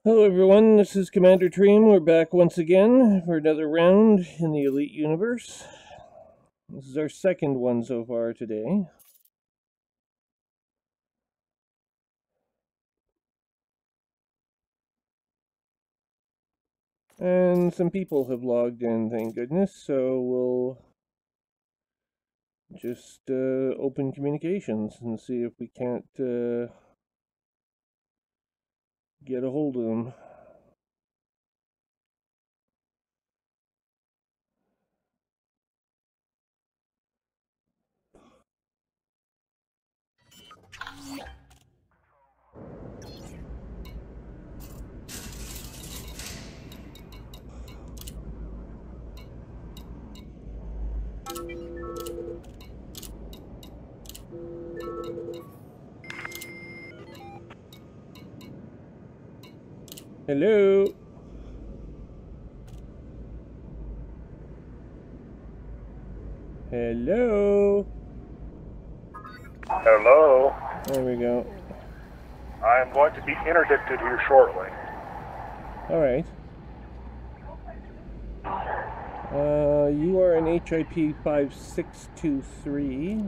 Hello everyone, this is Commander Trium. We're back once again for another round in the Elite Universe. This is our second one so far today. And some people have logged in, thank goodness, so we'll just open communications and see if we can't get a hold of them. Hello? Hello? Hello. There we go. I am going to be interdicted here shortly. Alright. You are an HIP 5623.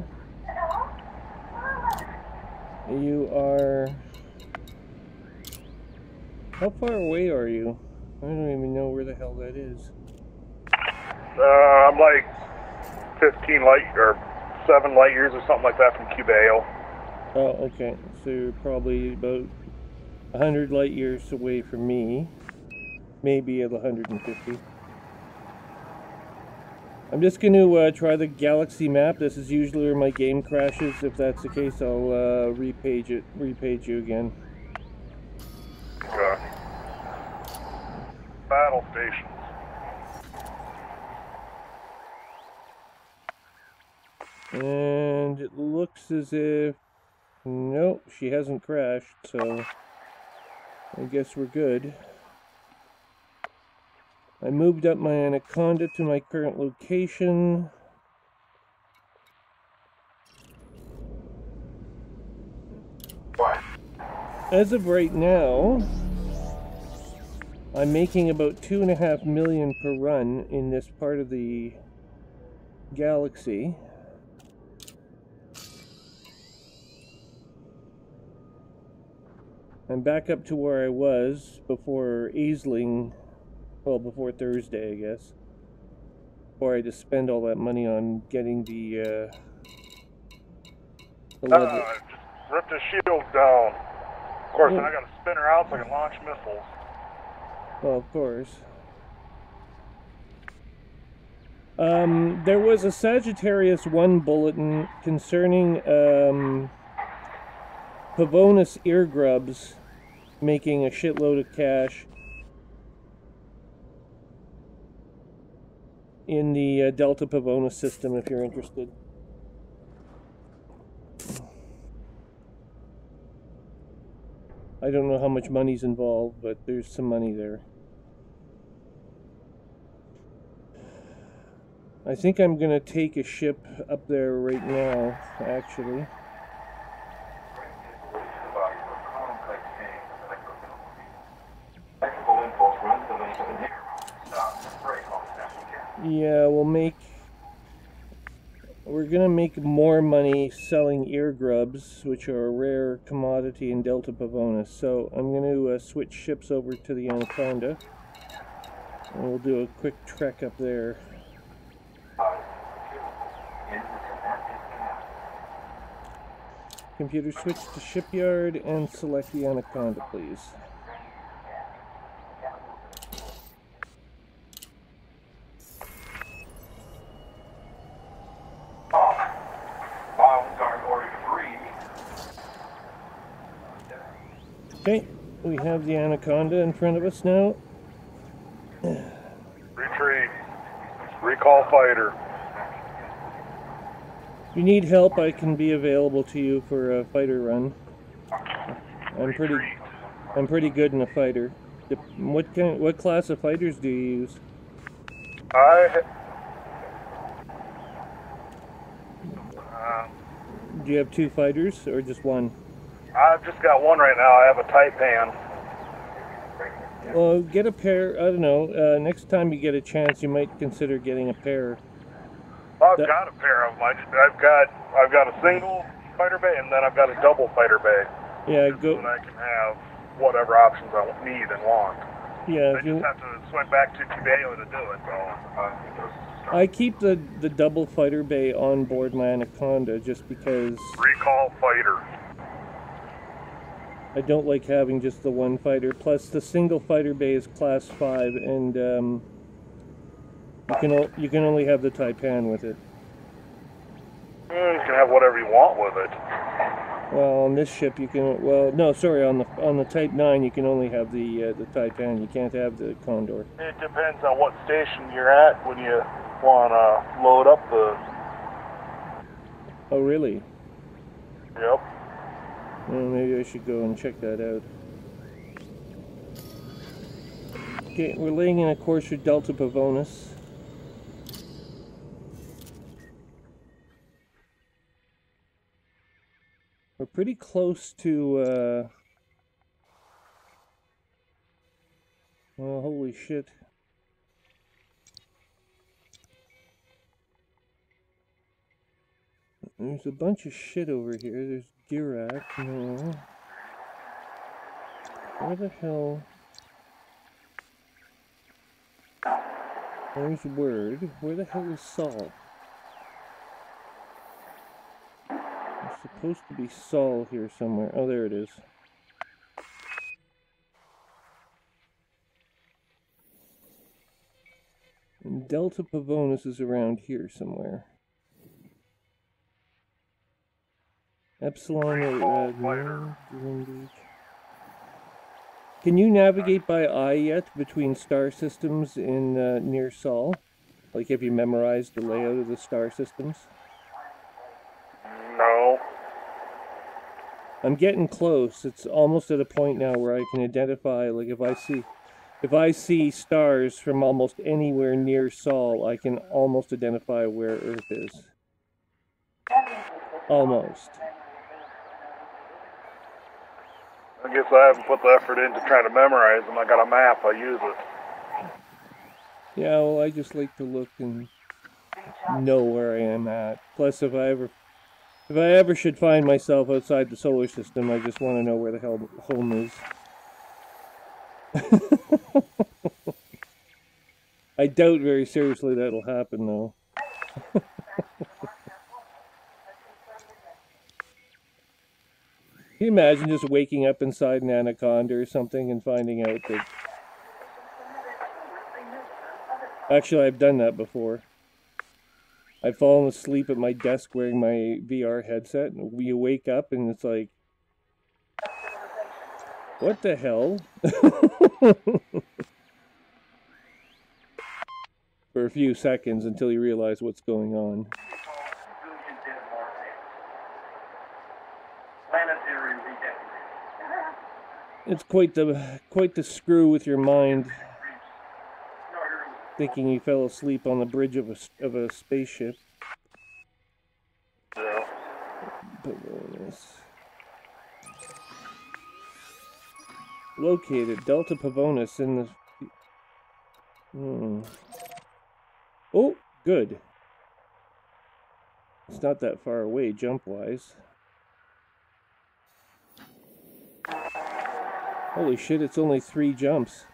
You are... How far away are you? I don't even know where the hell that is. I'm like 15 light or 7 light years or something like that from Cubeo. Oh, okay. So you're probably about 100 light years away from me. Maybe at 150. I'm just going to try the galaxy map. This is usually where my game crashes. If that's the case, I'll repage you again. Okay. Battle stations. And it looks as if... Nope, she hasn't crashed, so I guess we're good. I moved up my Anaconda to my current location. As of right now, I'm making about 2.5 million per run in this part of the galaxy. I'm back up to where I was before Aisling, well, before Thursday, I guess. Before I just spend all that money on getting the level. Just ripped his shield down. Of course, then I gotta spin her out so I can launch missiles. Well, of course. There was a Sagittarius 1 bulletin concerning Pavonis eargrubs making a shitload of cash in the Delta Pavonis system, if you're interested. I don't know how much money's involved, but there's some money there. I think I'm going to take a ship up there right now, actually. Yeah, we're going to make more money selling eargrubs, which are a rare commodity in Delta Pavonis. So I'm going to switch ships over to the Anaconda, and we'll do a quick trek up there. Computer, switch to shipyard and select the Anaconda, please. Okay, we have the Anaconda in front of us now. Retreat. Recall fighter. If you need help, I can be available to you for a fighter run. I'm pretty good in a fighter. What class of fighters do you use? Do you have 2 fighters or just one? I've just got one right now. I have a Taipan. Well, get a pair. I don't know. Next time you get a chance, you might consider getting a pair. I've got a pair of them. I've got a single fighter bay, and then I've got a double fighter bay. Yeah, so that I can have whatever options I need and want. Yeah, I just have to swing back to Cubayo to do it, though. I keep the double fighter bay on board my Anaconda just because... Recall fighter. I don't like having just the one fighter. Plus, the single fighter bay is class 5, and you can only have the Taipan with it. You can have whatever you want with it. Well, on this ship you can. Well, no, sorry. On the Type 9 you can only have the Taipan. You can't have the Condor. It depends on what station you're at when you want to load up the. Oh, really? Yep. Well, maybe I should go and check that out. Okay, we're laying in a course for Delta Pavonis. We're pretty close to, well, holy shit. There's a bunch of shit over here. There's Dirac, no. Where the hell? There's Word. Where the hell is Sol? There's supposed to be Sol here somewhere. Oh, there it is. And Delta Pavonis is around here somewhere. Epsilon Can you navigate by eye yet between star systems in near Sol? Like, have you memorized the layout of the star systems? No. I'm getting close. It's almost at a point now where I can identify, like, if I see stars from almost anywhere near Sol, I can almost identify where Earth is. Almost. I guess I haven't put the effort into trying to memorize them. I got a map, I use it. Yeah, well, I just like to look and know where I am at. Plus, if I ever should find myself outside the solar system, I just want to know where the hell home is. I doubt very seriously that'll happen, though. Can you imagine just waking up inside an Anaconda or something and finding out that... Actually, I've done that before. I've fallen asleep at my desk wearing my VR headset, and you wake up and it's like... What the hell? For a few seconds until you realize what's going on. It's quite the screw with your mind, thinking you fell asleep on the bridge of a spaceship. Yeah. Pavonis. Located Delta Pavonis in the. Oh, good. It's not that far away, jump-wise. Holy shit, it's only 3 jumps.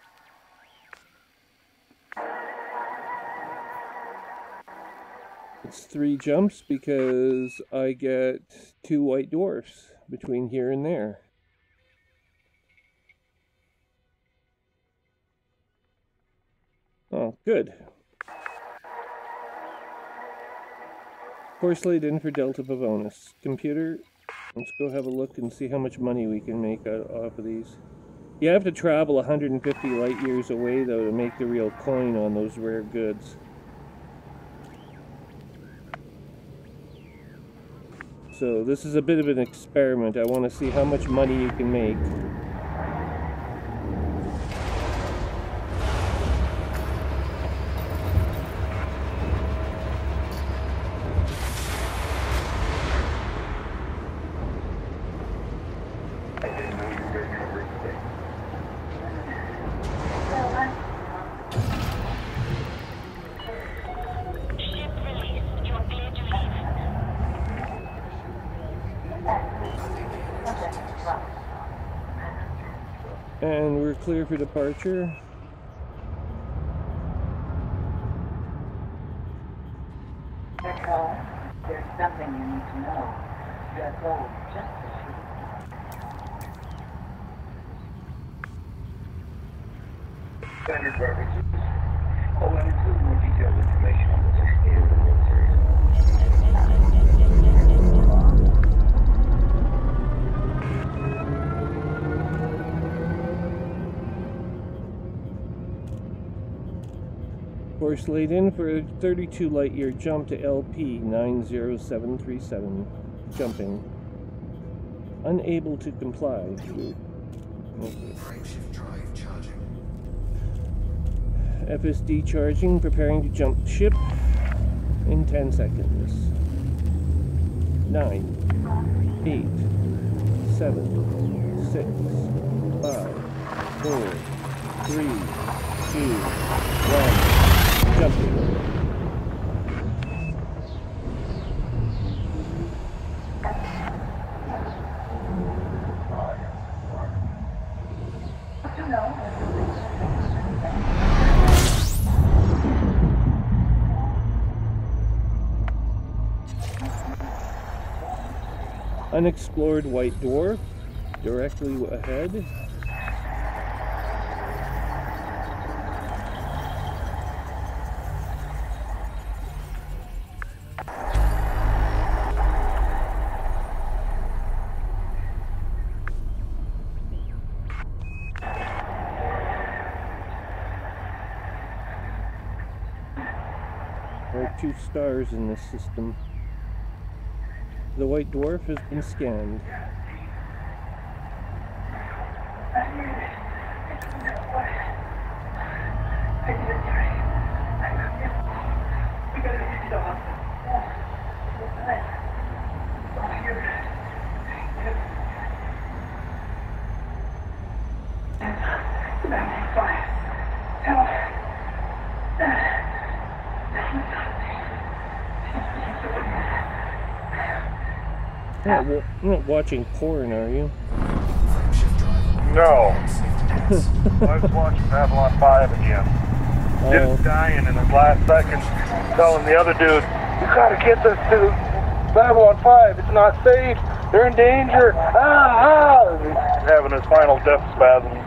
It's 3 jumps because I get 2 white dwarfs between here and there. Oh, good. Course laid in for Delta Pavonis. Computer, let's go have a look and see how much money we can make off of these. You have to travel 150 light years away, though, to make the real coin on those rare goods. So this is a bit of an experiment. I want to see how much money you can make. And we're clear for departure. Echo, there's something you need to know. Your goal just standard references. I'll include more detailed information on the scale of the military. Course laid in for a 32 light year jump to LP 90737. Jumping. Unable to comply. Okay. Frameshift drive charging. FSD charging, preparing to jump ship in 10 seconds. 9, 8, 7, 6, 5, 4, 3, 2, 1. Jumping. Unexplored white dwarf directly ahead. There are 2 stars in this system. The white dwarf has been scanned. You're not watching porn, are you? No. I was watching Babylon 5 again. Dude's dying in his last seconds, telling the other dude, "You gotta get this to Babylon 5. It's not safe. They're in danger. Ah!" He's having his final death spasms.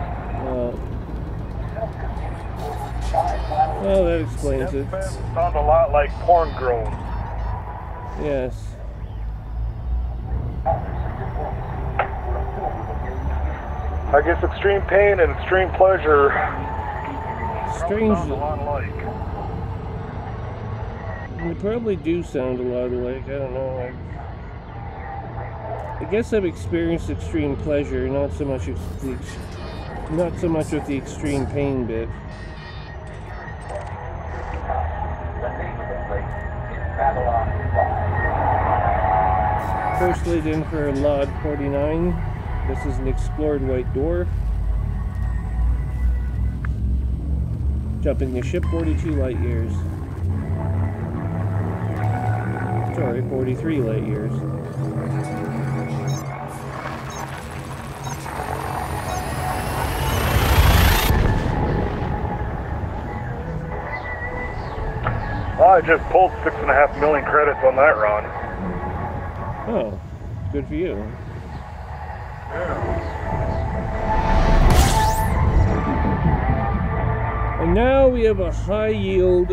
Well, that explains it. Death spasms sound a lot like porn groans. Yes. I guess extreme pain and extreme pleasure Strange. sound a lot alike. They probably do sound a lot alike. I don't know. I guess I've experienced extreme pleasure, not so much with the extreme pain bit. First laid in for Lod 49. This is an explored white dwarf. Jumping the ship 42 light years. Sorry, 43 light years. Well, I just pulled 6.5 million credits on that run. Oh, good for you. And now we have a high yield,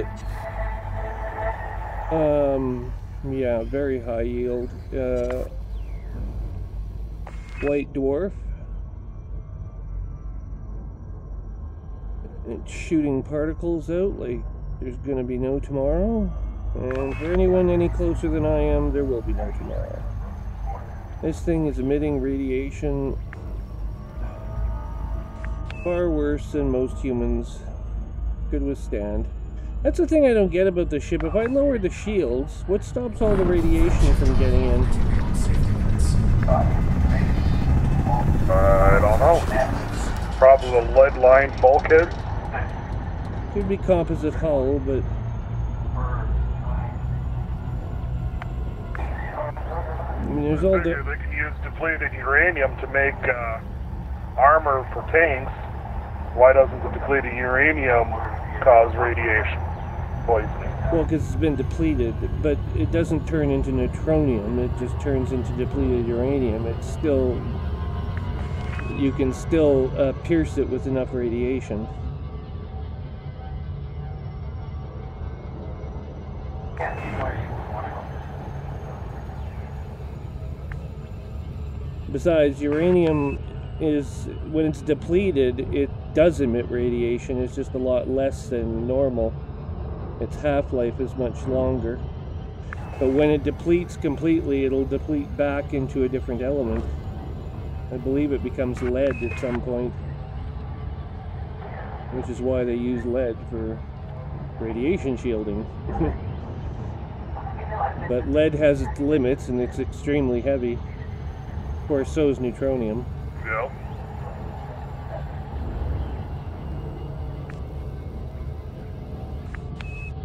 yeah, very high yield, white dwarf. It's shooting particles out like there's gonna be no tomorrow. And for anyone any closer than I am, there will be no tomorrow. This thing is emitting radiation far worse than most humans could withstand. That's the thing I don't get about the ship. If I lower the shields, what stops all the radiation from getting in? I don't know. Probably the lead-lined bulkhead. Could be composite hull, but I mean, there's all They can use depleted uranium to make armor for tanks, why doesn't the depleted uranium cause radiation poisoning? Well, because it's been depleted, but it doesn't turn into neutronium, it just turns into depleted uranium. It's still, you can still pierce it with enough radiation. Besides, uranium is, when it's depleted, it does emit radiation. It's just a lot less than normal. Its half-life is much longer. But when it depletes completely, it'll deplete back into a different element. I believe it becomes lead at some point, which is why they use lead for radiation shielding. But lead has its limits, and it's extremely heavy. Of course, so is neutronium. Yeah.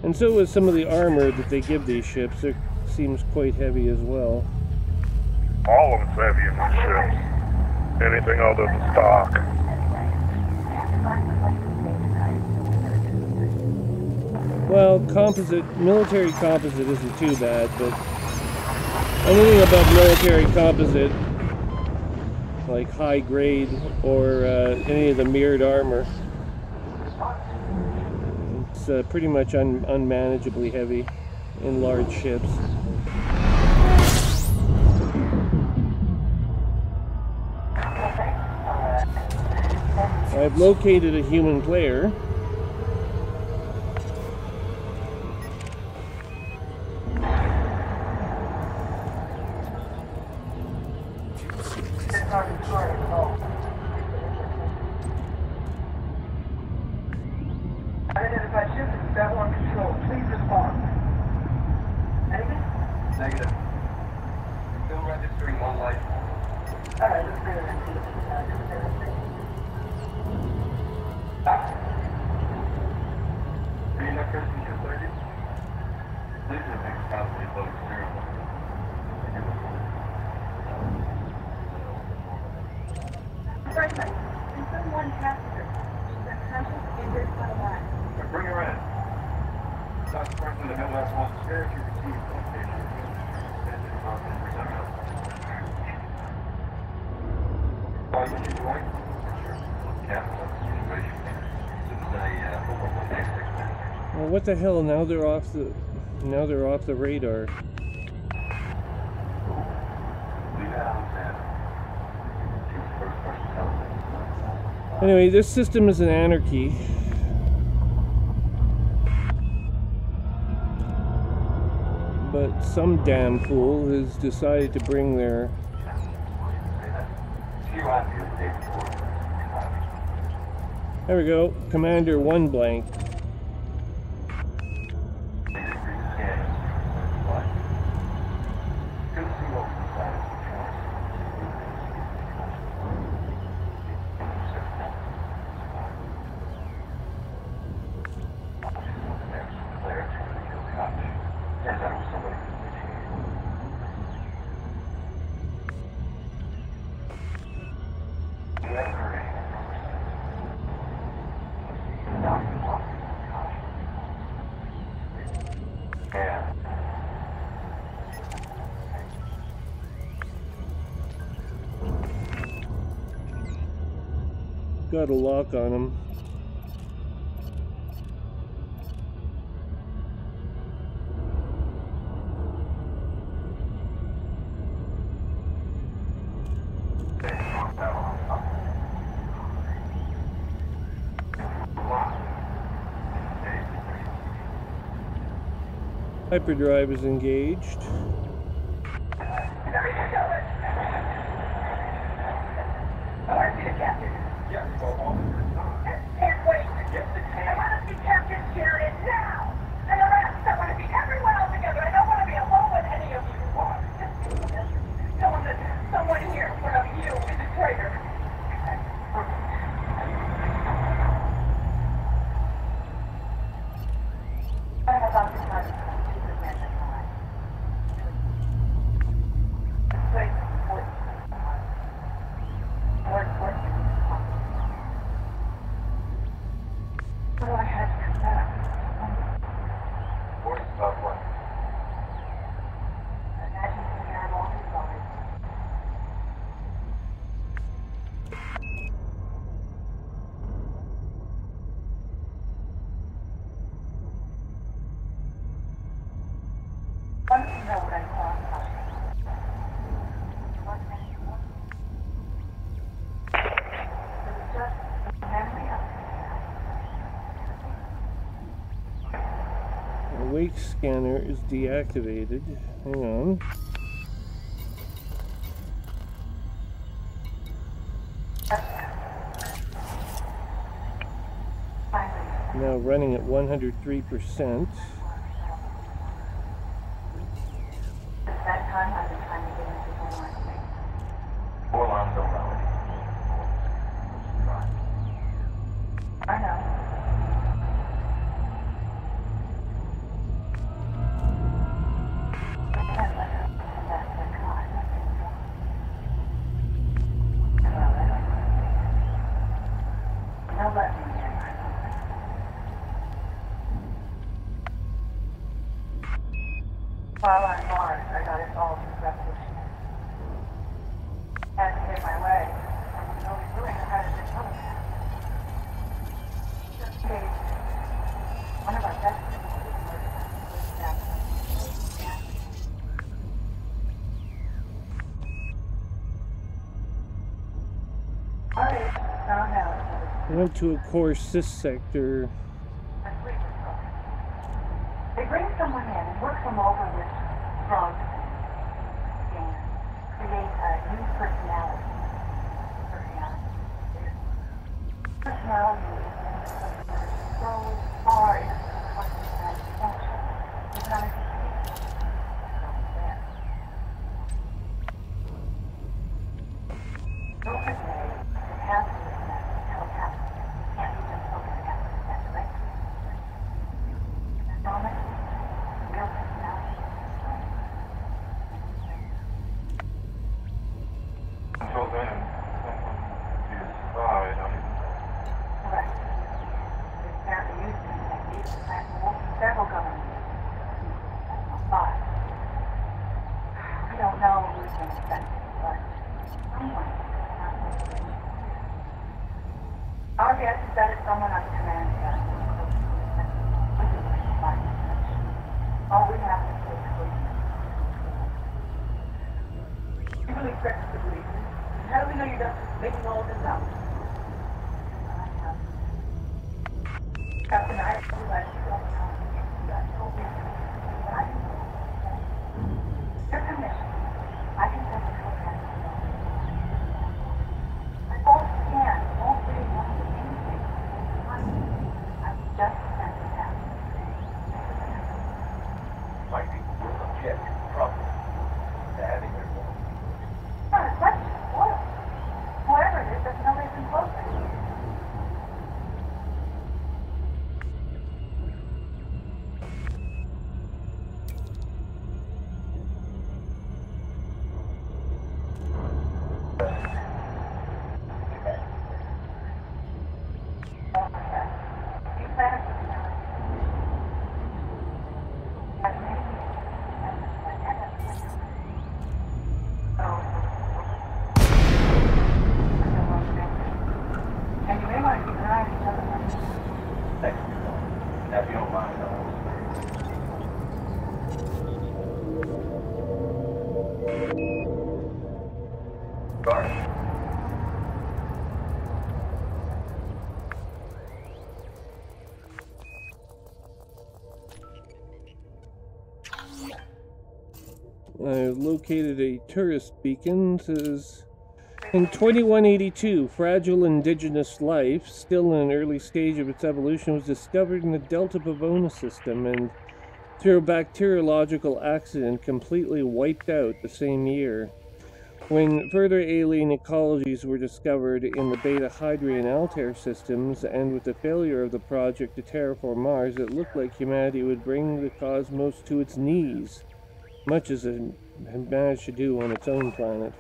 And so is some of the armor that they give these ships. It seems quite heavy as well. All of it's heavy in these ships. Anything other than stock. Well, composite, military composite isn't too bad, but anything above military composite, like high grade or any of the mirrored armor, it's pretty much unmanageably heavy in large ships. I've located a human player. Unidentified ship is Babylon Control. Please respond. Anything? Negative. Still registering one life. Alright, let's bring it in. Reinforcement completed. Laser mix probably low zero. Freshman, confirm one passenger. She's unconscious, injured, unalive. Bring her in. Dr. Franklin, the Midwest wants to share if you receive location. Why would you like? Well, what the hell? Now they're off the radar. Anyway, this system is an anarchy. But some damn fool has decided to bring their... There we go, Commander 1 blank. Got a lock on him. Hyperdrive is engaged. want to know what I thought about it. It was just a memory of The wake scanner is deactivated. Hang on. Now running at 103%. that time I've been trying to get into the line. 4 lines don't know. I know. Now let me in. While on Mars, I got involved in revolutionary. Had to pay my way. I was always willing to have it come back. Just paid one of our best people was murdered. Alright, found out. I went to a core sys sector. They bring someone in and work them over with drugs and create a new personality. Personality is so far into the potential. It's not a don't say it has to be telepathic. It can't be just open and that's right. Moment. Until then, someone to your side, Correct. They apparently used these techniques to track several governments. But I don't know who's been affected, but someone is not motivated. Our guess is that it's someone on the command center. All we have to do is believe. You really expect us to believe it? How do we know you're just making all of this up? Captain, I realize you don't know. You guys told me. But I can know. Your permission. I can send you to a captain. I won't scan. Won't really want to do anything. I just sent it out. might be subject, probably, to having your phone. Not a question. What? Whoever it is, there's no reason closer. You plan it for now. And you may want to keep an eye on each other. Thank you. Now, if you don't mind, Sorry. I located a tourist beacon. It says, in 2182, fragile indigenous life, still in an early stage of its evolution, was discovered in the Delta Pavona system and, through a bacteriological accident, completely wiped out the same year. When further alien ecologies were discovered in the Beta Hydra and Altair systems, and with the failure of the project to terraform Mars, it looked like humanity would bring the cosmos to its knees, much as it had managed to do on its own planet.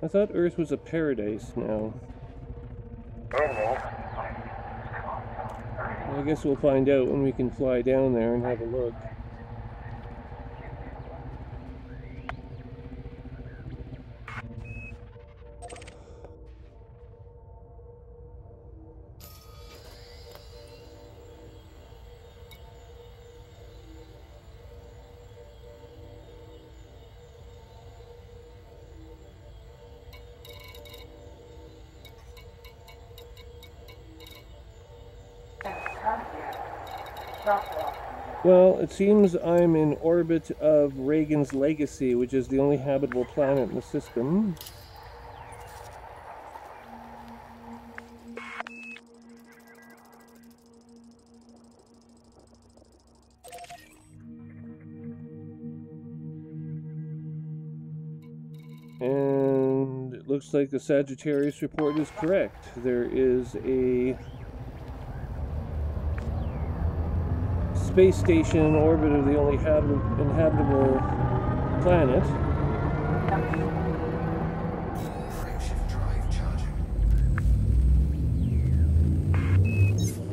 I thought Earth was a paradise now. I don't know. I guess we'll find out when we can fly down there and have a look. Well, it seems I'm in orbit of Reagan's Legacy, which is the only habitable planet in the system. And it looks like the Sagittarius report is correct. There is a space station in orbit of the only inhabitable planet. Frameshift drive charging. 4.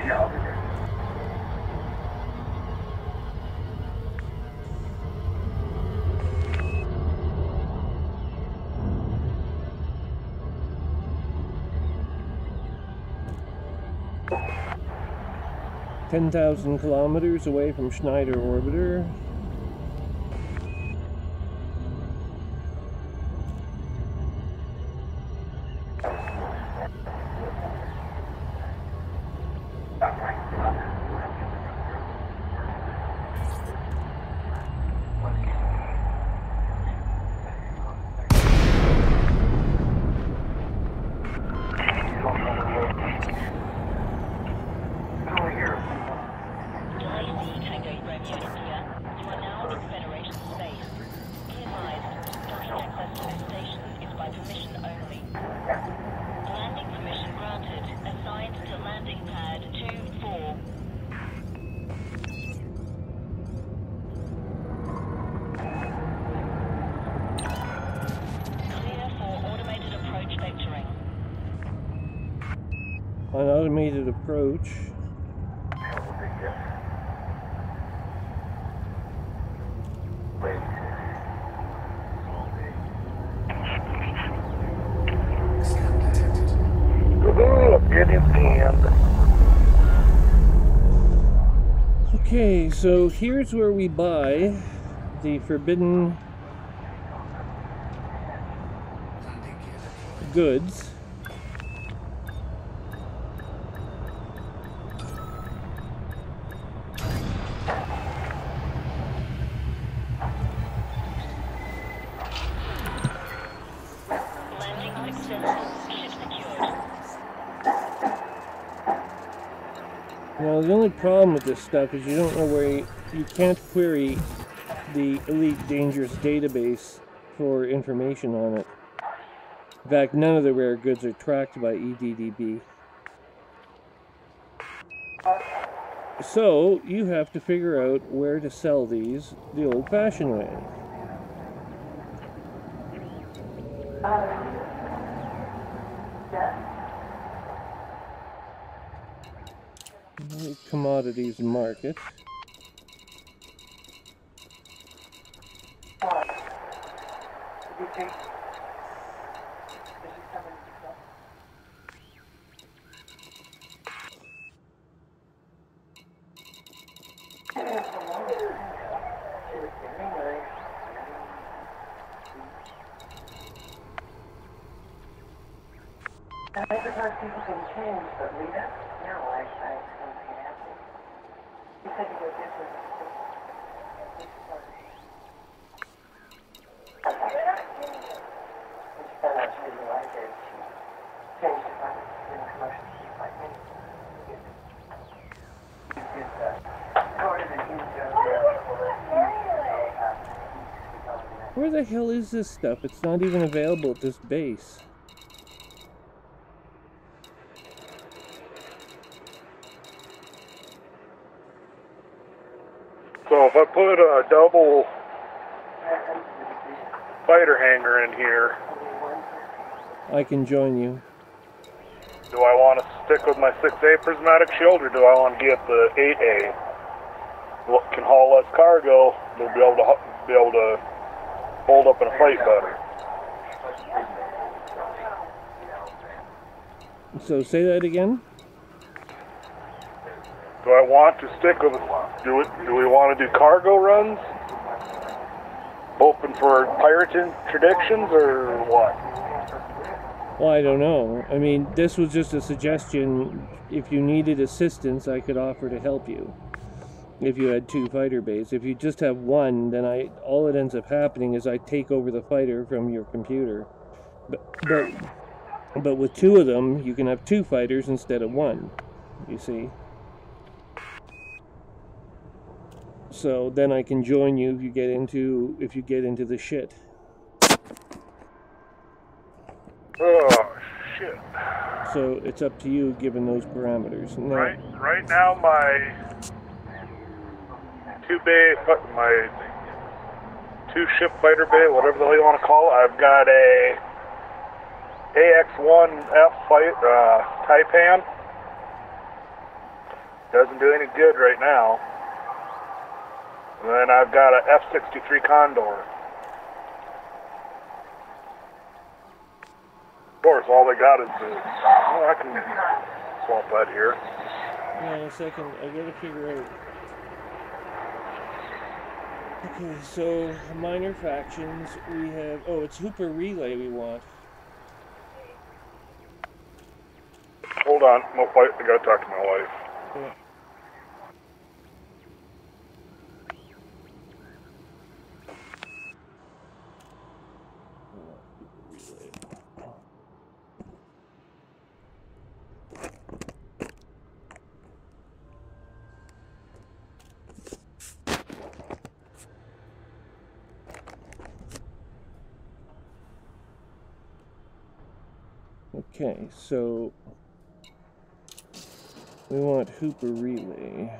Yeah, I'll be there. – 10,000 kilometers away from Schneider orbiter. On automated approach. Scan detected. Get him pinned. Okay, so here's where we buy the forbidden Landing gear deployed. goods. Now the only problem with this stuff is you don't know where you can't query the Elite Dangerous database for information on it. In fact, none of the rare goods are tracked by EDDB. So you have to figure out where to sell these the old-fashioned way. Commodities market. I suppose people can change, but Rita, no, I don't think it happens. You said you go different. Where the hell is this stuff? It's not even available at this base. So if I put a double fighter hangar in here, I can join you. do I want to stick with my 6A prismatic shield, or do I want to get the 8A? What can haul less cargo? They'll be able to hold up in a fight better. So say that again. Do I want to stick with it? Do we want to do cargo runs? Open for pirate interdictions or what? Well, I don't know. I mean, this was just a suggestion. If you needed assistance, I could offer to help you. If you had 2 fighter bays. If you just have 1, then all that ends up happening is I take over the fighter from your computer. But with 2 of them, you can have 2 fighters instead of 1. You see? So then I can join you if you get into the shit. Oh shit! So it's up to you, given those parameters. Now, Right now, my 2-ship fighter bay, whatever the hell you want to call it, I've got a AX-1F Taipan. Doesn't do any good right now. And then I've got a F-63 Condor. Of course, all they got is I can swap that here. hang on a second, I gotta figure out. Okay, so minor factions, we have, it's Hooper Relay we want. Hold on, I gotta talk to my wife. Yeah. Okay, so we want Hooper Relay.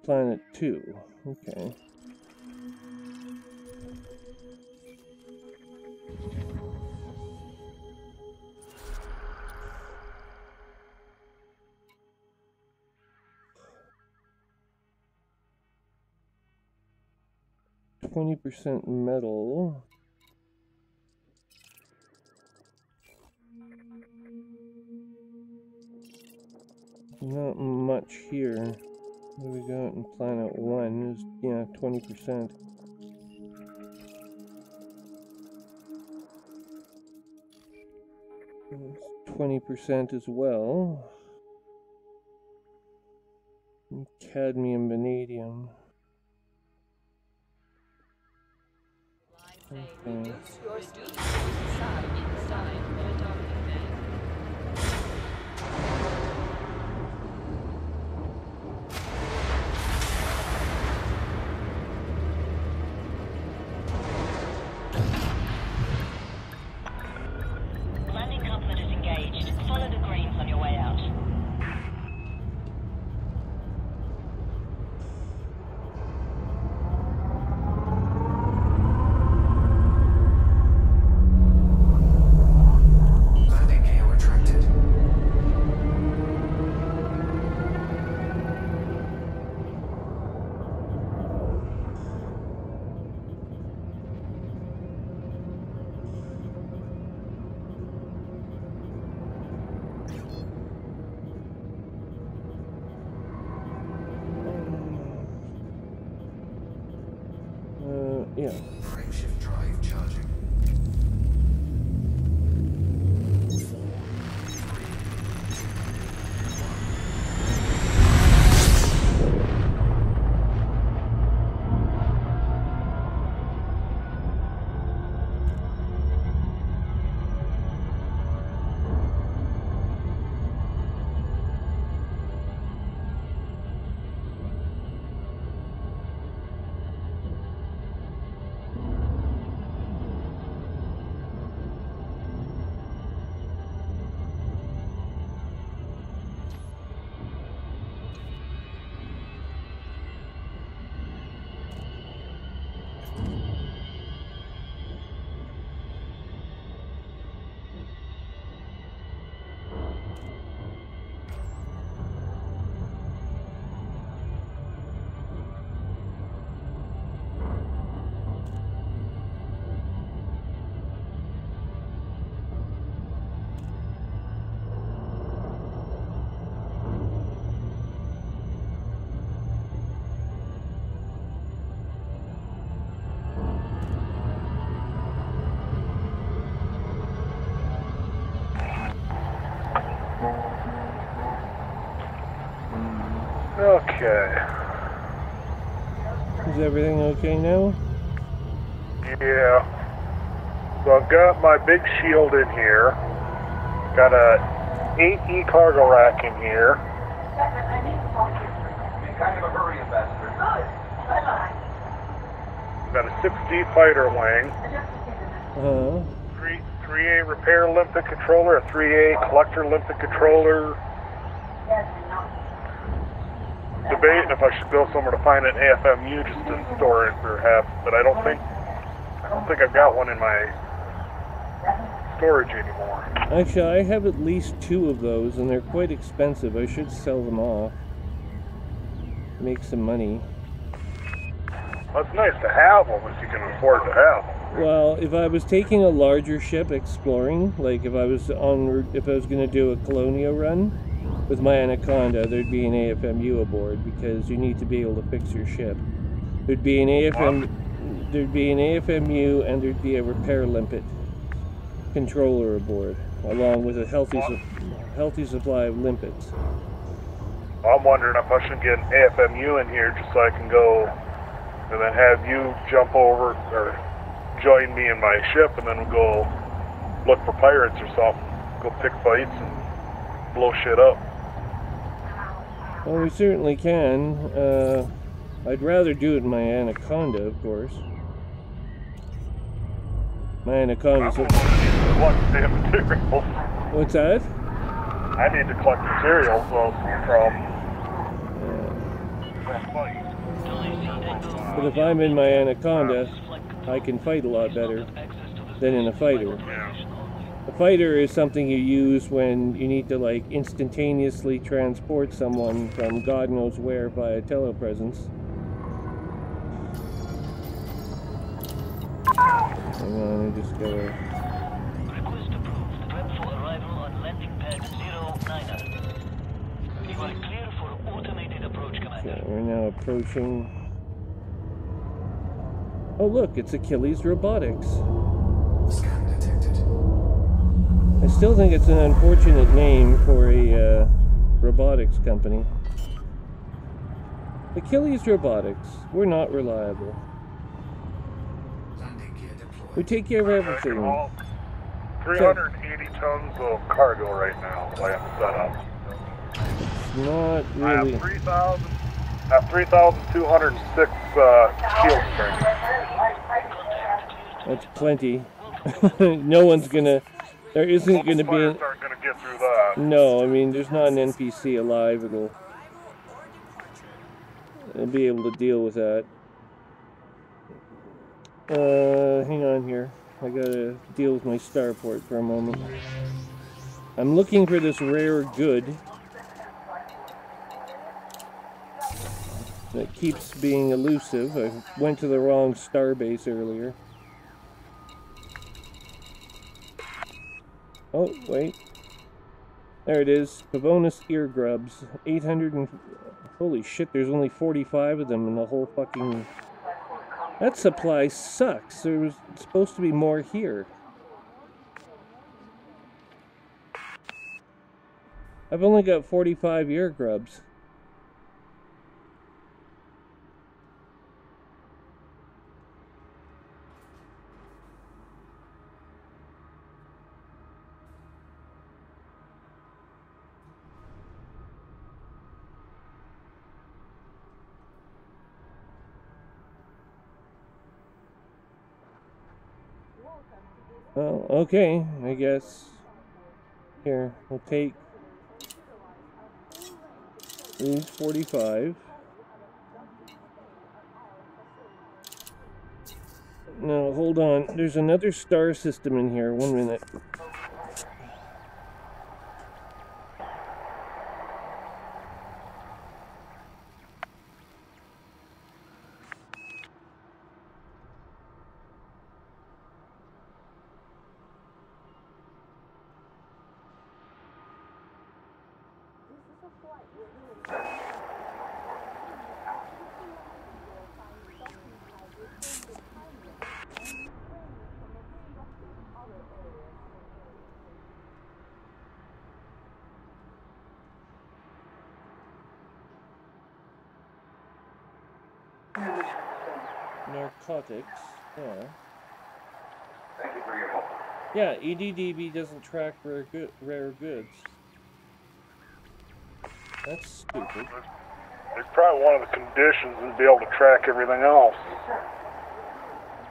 Planet 2, okay. %20 metal. Not much here. What do we got in Planet 1? Is, yeah, 20%. It's 20% as well. And cadmium, vanadium. Okay. Landing complement is engaged. Follow the greens on your way out. Landing gear retracted. Yeah. Frameshift drive charging. 3. Okay. Is everything okay now? Yeah. So I've got my big shield in here. Got a 8E cargo rack in here. In kind of a hurry, Ambassador. Got a 6D fighter wing. 3A repair limpet controller, a 3A collector limpet controller. Debating if I should go somewhere to find an AFMU just to store it perhaps, but I don't think I've got one in my storage anymore. Actually, I have at least 2 of those, and they're quite expensive. I should sell them off. Make some money. Well, it's nice to have them if you can afford to have them. Well, if I was taking a larger ship exploring, like if I was going to do a colonial run with my Anaconda, there'd be an AFMU aboard because you need to be able to fix your ship. There'd be an AFMU, and there'd be a repair limpet controller aboard, along with a healthy supply of limpets. I'm wondering if I should get an AFMU in here just so I can go and then have you jump over or join me in my ship, and then we'll go look for pirates or something. Go pick fights and blow shit up. Well, we certainly can. I'd rather do it in my Anaconda, of course. My Anaconda's... Collect damn materials. What's that? I need to collect materials from fights. But if I'm in my Anaconda, I can fight a lot better than in a fighter. A fighter is something you use when you need to, like, instantaneously transport someone from God knows where via telepresence. Hang on, I just gotta... Request approved. Prep for arrival on landing pad 09er. You are clear for automated approach, Commander. Okay, we're now approaching... Oh look, it's Achilles Robotics. Scan detected. I still think it's an unfortunate name for a robotics company. Achilles Robotics. We're not reliable. Landing gear deployed. We take care of everything. 380 tons of cargo right now. I have set up. Not I really. have 3,206 shield strength. That's plenty. No one's gonna... There isn't gonna be... Pirates aren't gonna get through that. No, I mean, there's not an NPC alive that'll be able to deal with that. Hang on here. I gotta deal with my starport for a moment. I'm looking for this rare good that keeps being elusive. I went to the wrong starbase earlier. Oh, wait. There it is. Pavonis ear grubs. 800 and... Holy shit, there's only 45 of them in the whole fucking... That supply sucks. There was supposed to be more here. I've only got 45 ear grubs. Well, okay, I guess. Here, we'll take these 45. No, hold on. There's another star system in here. 1 minute. Narcotics. Yeah. Thank you for your help. Yeah, EDDB doesn't track rare goods. That's stupid. It's probably one of the conditions and be able to track everything else.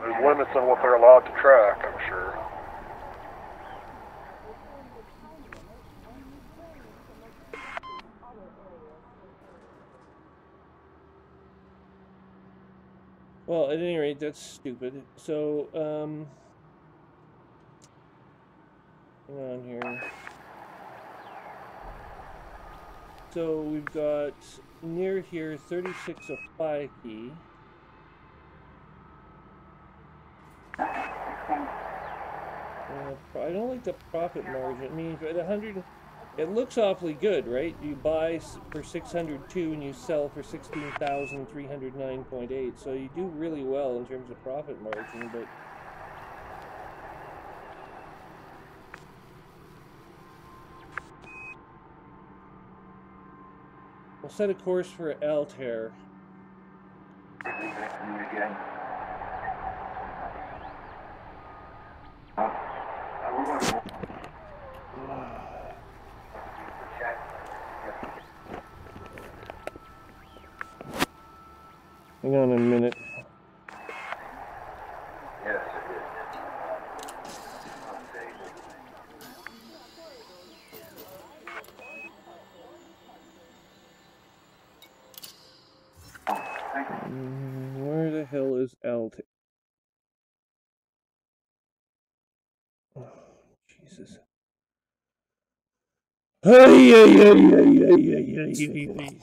There's limits on what they're allowed to track, I'm sure. Well, at any rate, that's stupid. So, hang on here. So we've got near here 36 of key. I don't like the profit margin. I mean, at 100, it looks awfully good, right? You buy for 602 and you sell for 16,309.8. So you do really well in terms of profit margin, but we'll set a course for Altair. Again. Hang on a minute. Yes, it is. Where the hell is Altair? Oh, Jesus. Hey, hey, hey, hey, hey, hey, hey, hey.